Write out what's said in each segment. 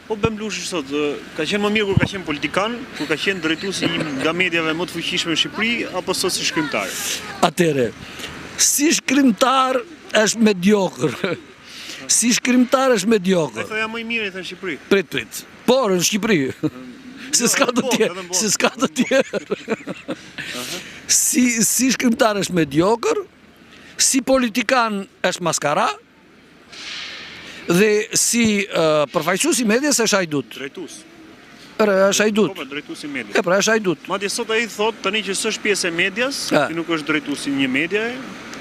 Po Bemblushi sot, ka qenë më mirë kur ka qenë politikan, kur ka qenë drejtuesi nga mediave më të fuqishme në Shqipëri, apo sot si shkrimtar? Atëre, si shkrimtar është mediokër. Si shkrimtar është mediokër. Dhe thoja më i mirë në Shqipëri. Prit. Por në Shqipëri. Se s'ka të tjerë. Se s'ka të tjerë. Si shkrimtar është mediokër, si politikan është maskara, dhe si përfaqësues i medias është hajdut. Drejtues. Është hajdut. Po, drejtues i medias. Pra është hajdut. Madje sot ai thot tani që s'është pjesë e medias, që nuk është drejtues i një medie,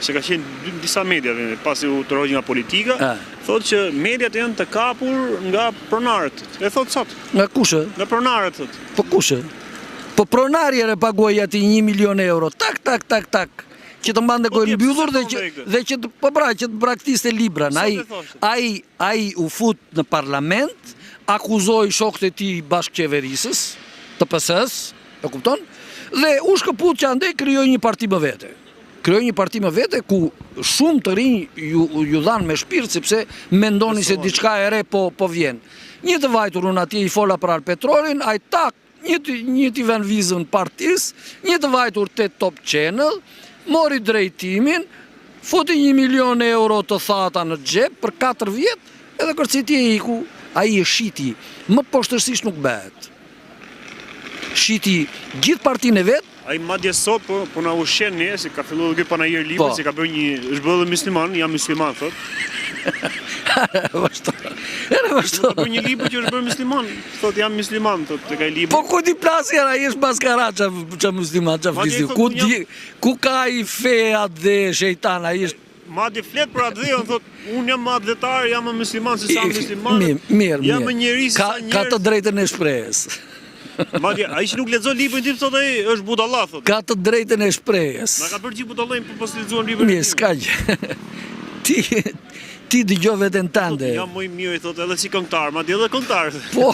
se ka qenë disa mediave pasi u tërhoq nga politika, thot që mediat janë të kapur nga pronarët. E thot sot. Nga kush? Nga pronarët thot. Po kush? Po pronari e paguaj ati 1 milion euro. Tak. Që të mbante gojë mbyllur dhe që të braktiste libra. Ai u fut në parlament, akuzoi shokët e tij bashkëqeverisës, të PS-s, e kupton? Dhe u shkëput që andej krijoi një parti më vete. Krijoi një parti më vete ku shumë të rinj ju dhanë me shpirt sepse mendoni se diçka e re po vjen. Një të vajtur unë atje i fola për Petrolin, ai tak, një t'i vën vizën partis, një të vajtur te Top Channel, mori drejtimin, futi 1 milion euro të thata në xhep për 4 vjet, edhe kërciti e iku, ai e shiti, më poshtërsisht nuk bëhet. Shiti gjithë partinë e vet. Ai madje sot po na ushqen ne, se ka filluar ky panajir libër, se ka bërë është bërë musliman, jam musliman thot. Vazhdo. Ka bërë një libër që është bërë musliman, thot jam musliman, thot tek ai libër. Po ku di plasi ai është maskara ça musliman, ça fizik. Ku ka ai fea dhe shejtan, ai është madje flet për atë dhe thot unë jam madhëtar, jam musliman se sa musliman. Mirë. Jam njerëz sa njerëz. Ka të drejtën e shprehjes. Madje ai që nuk lexon librin tim thot ai është budalla thot. Ka të drejtën e shprehjes. Na ka bërë gjithë budallën për pas lexuar librin. Mirë, s'ka gjë. Ti dëgjoj veten tënde. Jam më i mirë thot edhe si këngëtar, madje edhe këngëtar. Po.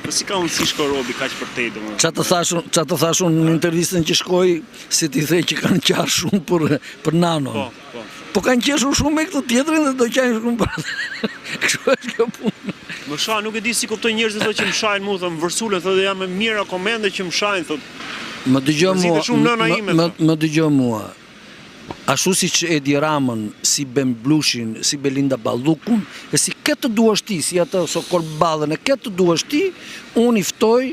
Po si ka unë si shkorobi kaq për te domun. Ça të thashun në intervistën që shkoi, se ti the që kanë qarë shumë për nanon. Po kanë qeshur shumë me këtë tjetrin dhe do qajnë shumë për. Kështu është kjo punë. Më shah, nuk e di si kuptoj njerëzit thotë që më shajnë mua, thonë vërsulën, thotë jam me mira komende që më shajnë, thotë. Më dëgjoj mua. Ashtu siç e di Ramën, si Bemblushin, si Belinda Ballukun, e si këtë duash ti, si atë Sokol Ballën, e këtë duash ti, unë i ftoj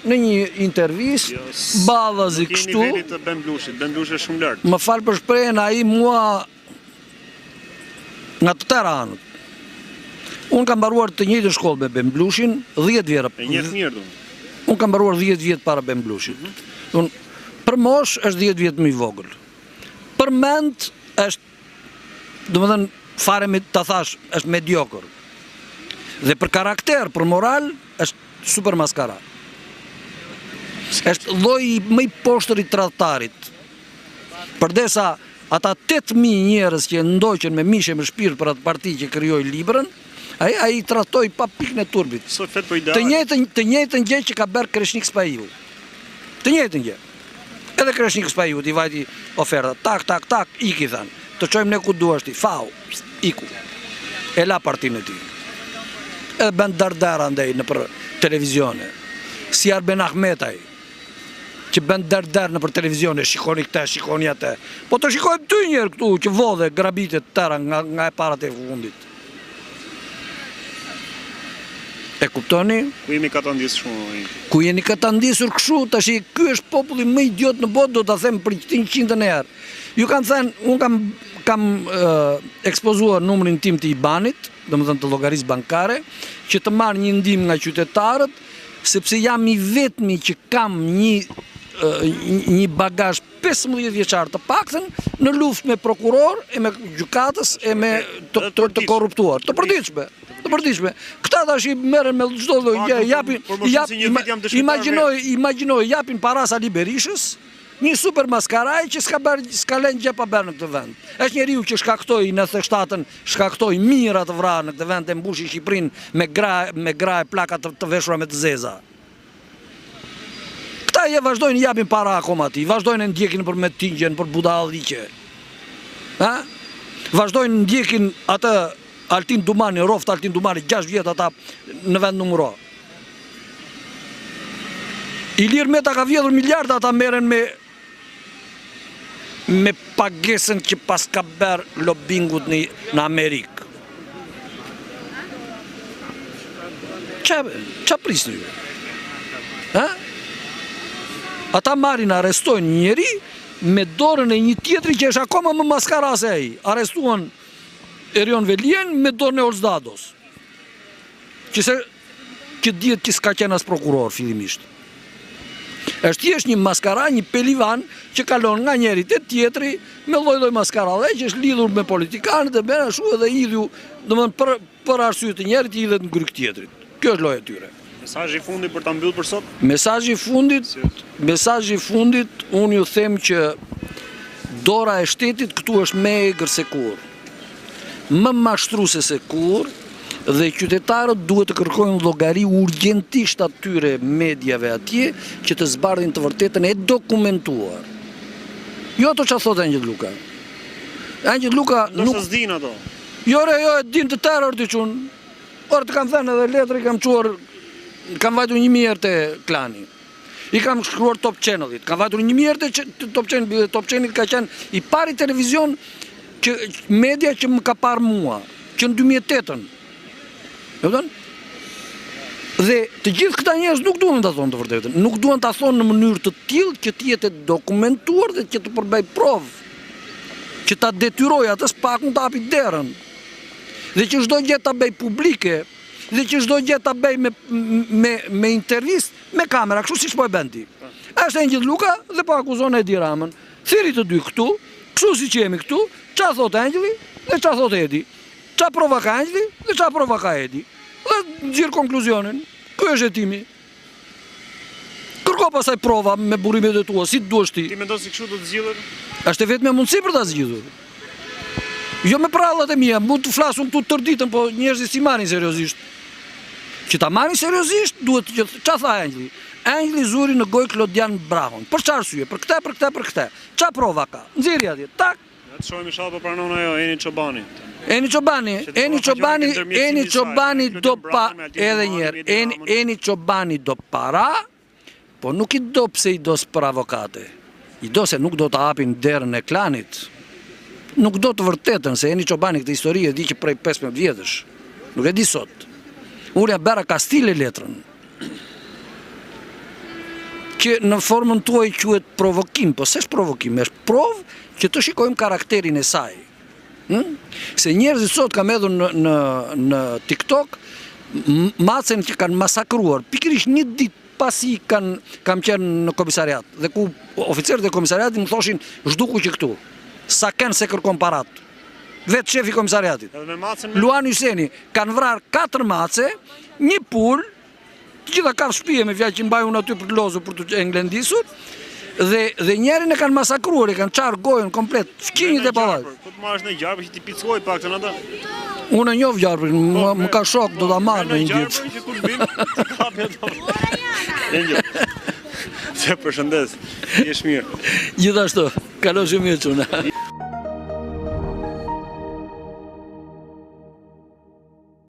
në një intervistë, ballazi kështu. Keni nivelit të Bemblushit, Bemblushi është shumë lart. Më fal për shprehjen, ai mua nga të tëra anët. Unë kam mbaruar të njëjtën shkollë me Bemblushin 10 vjet. E njeh mirë domun. Unë kam mbaruar 10 vjet para Bemblushit. Për mosh është 10 vjet më i vogël. Për mend është, domethënë fare me ta thash, është mediokër. Dhe për karakter, për moral, është super maskara. Është lloji më i poshtër i tradhtarit. Përdesa ata 8.000 njerëz që ndoqën me mishe me shpirt për atë parti që krijoi librën, ai i trahtoi pa pikën e turbit. Të njëjtën gjë që ka bërë Kreshnik Spahiu. Të njëjtën gjë. Edhe Kreshnik Spahiu i vajti oferta, tak, iki than. Të çojmë ne ku duash ti, fau, iku. E la partinë e tij. Edhe bën dardar andaj në për televizione. Si Arben Ahmetaj, që bën dardar në për televizione, shikoni këtë, shikoni atë. Po të shikojmë ty njerë këtu që vodhe grabitet tëra nga e parat e fundit. E kuptoni? Ku jemi ka të ndisë shumë? Ku jeni ka të ndisur këshu, tash ky është populli më idiot në botë, do të them për 100 herë. Ju kanë thënë, unë kam ekspozuar numrin tim të IBAN-it, domethënë të llogarisë bankare, që të marr një ndihmë nga qytetarët, sepse jam i vetmi që kam një bagazh 15 vjeçar të paktën në luftë me prokuror e me gjykatës e me të korruptuar, të përditshme. Këta tash i merren me çdo lloj gjë, imagjinoj japin para Sali Berishës, një super maskaraj që s'ka lënë gjë pa bërë në këtë vend. Është njeriu që shkaktoi në 97-ën, shkaktoi mijëra të vrarë në këtë vend, e mbushi Shqipërinë me gra e plaka të veshura me të zeza. Këta vazhdojnë japin para akoma atij, vazhdojnë ndjekin për metingjen, për budalliqe. Vazhdojnë ndjekin atë Altin Dumani, roft Altin Dumani, 6 vjetë ata në vend numëro. Ilir Meta ka vjedhur miliarda, ata meren me pagesën që pas ka berë lobingut në Amerikë. Qa prisni ju? Ata marrin, arrestojnë një njeri me dorën e një tjetri që është akoma më maskara se ai. Arrestuan Erion Velien me dorën e Olzdados. Që dihet që s'ka qenë as prokuror fillimisht. Është thjesht një maskara, një pelivan që kalon nga njeri te tjetri me lloj-lloj maskarave që është lidhur me politikanët e bën ashtu edhe idhu, domethënë për arsye të njerit i idhet në gryk tjetrit. Kjo është lloja e tyre. Mesazhi i fundit për ta mbyllur për sot? Mesazhi i fundit, unë ju them që dora e shtetit këtu është më egër se kur. Më mashtruese se kur. Dhe qytetarët duhet të kërkojnë llogari urgjentisht atyre mediave atje që të zbardhin të vërtetën e dokumentuar. Jo ato që thot Angjel Luka. Angjel Luka nuk... Nështë s'din ato? Jo, e din të terror të qunë. Orë të kam thënë edhe letër, i kam quar, kam vajtur 1000 herë të klani. I kam shkruar Top Channelit. Kam vajtur 1000 herë të Top Channelit. Top Channelit ka qenë i pari televizion media që më ka parë mua, që në 2008-ën. Dhe të gjithë këta njerëz nuk duhen ta thonë të vërtetën, nuk duhen ta thonë në mënyrë të tillë që të jetë dokumentuar dhe që të përbëj provë, që ta detyroj atës pakun të hapi derën, dhe që çdo gjë ta bëj publike, dhe që çdo gjë ta bëj me intervistë, me kamera, kështu siç po e bën ti. Është Angjel Luka dhe po akuzon Edi Ramën. Thiri të dy këtu, kështu siç jemi këtu, ç'a thot Angjeli dhe ç'a thot Edi. Qa prova ka Angjeli dhe qa prova ka Edi. Dhe gjirë konkluzionin. Kjo është jetimi. Kërko pasaj prova me burimet e tua, si të duesh ti. Ti mendon se kështu do të zgjidhet? Është vetëm mundësi për ta zgjidhur. Jo me prallat e mia, mund të flasun këtu tër ditën, po njerëzit si marrin seriozisht. Që ta marrin seriozisht, duhet që qa tha Angjeli? Angjeli zuri në gojë Klodian Brahon. Për çfarë arsye? Për këtë. Qa prova ka? Nxjerrja atje. Tak. Të shohim inshallah po pranon ajo Eni Çobani. Eni Çobani do pa edhe njerë. Eni Çobani do para, po nuk i do pse i do për avokate. I do se nuk do të hapin derën e klanit. Nuk do të vërtetën, se Eni Çobani këtë histori e di që prej 15 vjetësh. Nuk e di sot. Unë ja bera Kastile letrën. Që në formën tuaj quhet provokim, po s'është provokim, është provë që të shikojmë karakterin e saj. Se njerëzit sot kam edhur në TikTok macen që kanë masakruar, pikërisht një ditë pasi kam qenë në komisariat, dhe ku oficerët e komisariatit më thoshin zhduku që këtu, sa kënë se kërkon parat. Vetë shefi komisariatit. Luan Hyseni, kanë vrar 4 mace, një pul, të gjitha ka shpije me fjallë që mbaj unë aty për të lozur, për të englendisur, dhe njerin e kanë masakruar, e kanë qarë gojën komplet, fqinjit e pavaj. Po të marrësh në gjarpë që ti pickoj pak të në ta? Unë e njov gjarpë, më ka shok, do të marrë në një ditë. Gjarpë që kur bimë, të kapi ato. Se përshëndes, jesh mirë. Gjithashtu, kalo shumë mirë quna.